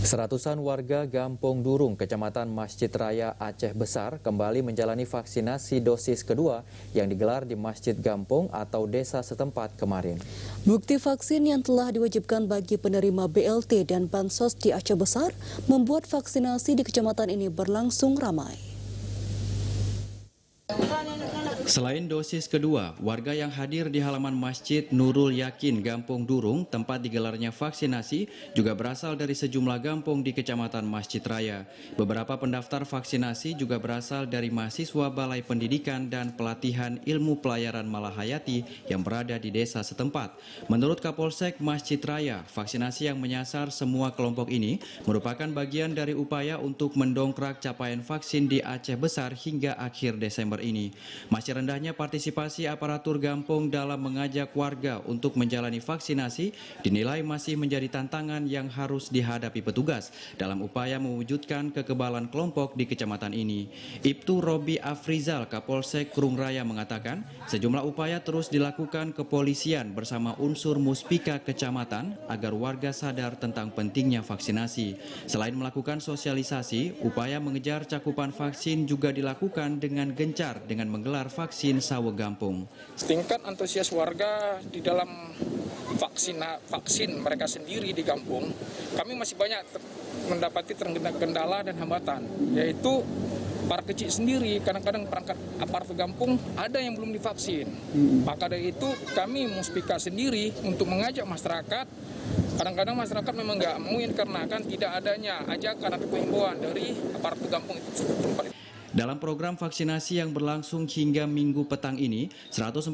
Seratusan warga Gampong Durung, Kecamatan Masjid Raya Aceh Besar kembali menjalani vaksinasi dosis kedua yang digelar di Masjid Gampong atau desa setempat kemarin. Bukti vaksin yang telah diwajibkan bagi penerima BLT dan Bansos di Aceh Besar membuat vaksinasi di kecamatan ini berlangsung ramai. Selain dosis kedua, warga yang hadir di halaman Masjid Nurul Yakin Gampong Durung, tempat digelarnya vaksinasi, juga berasal dari sejumlah gampong di Kecamatan Masjid Raya. Beberapa pendaftar vaksinasi juga berasal dari mahasiswa Balai Pendidikan dan Pelatihan Ilmu Pelayaran Malahayati yang berada di desa setempat. Menurut Kapolsek Masjid Raya, vaksinasi yang menyasar semua kelompok ini merupakan bagian dari upaya untuk mendongkrak capaian vaksin di Aceh Besar hingga akhir Desember ini. Masih rendahnya partisipasi aparatur gampong dalam mengajak warga untuk menjalani vaksinasi dinilai masih menjadi tantangan yang harus dihadapi petugas dalam upaya mewujudkan kekebalan kelompok di kecamatan ini. Ibtu Robi Afrizal, Kapolsek Krung Raya mengatakan sejumlah upaya terus dilakukan kepolisian bersama unsur muspika kecamatan agar warga sadar tentang pentingnya vaksinasi. Selain melakukan sosialisasi, upaya mengejar cakupan vaksin juga dilakukan dengan gencar dengan menggelar vaksin sawo gampong. Tingkat antusias warga di dalam vaksin mereka sendiri di kampung, kami masih banyak mendapati kendala dan hambatan, yaitu para kecil sendiri, kadang-kadang perangkat aparatur kampung ada yang belum divaksin. Maka dari itu kami muspika sendiri untuk mengajak masyarakat. Kadang-kadang masyarakat memang nggak mau dikarenakan tidak adanya ajakan atau himbauan dari aparatur kampung itu tempat. Dalam program vaksinasi yang berlangsung hingga Minggu petang ini, 142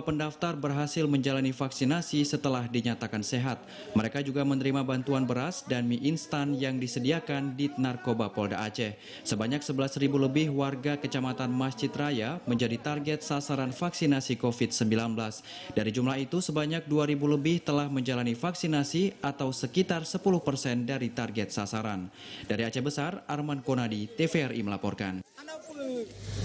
pendaftar berhasil menjalani vaksinasi setelah dinyatakan sehat. Mereka juga menerima bantuan beras dan mie instan yang disediakan di Narkoba Polda Aceh. Sebanyak 11.000 lebih warga Kecamatan Masjid Raya menjadi target sasaran vaksinasi COVID-19. Dari jumlah itu, sebanyak 2.000 lebih telah menjalani vaksinasi atau sekitar 10% dari target sasaran. Dari Aceh Besar, Arman Konadi, TVRI melaporkan.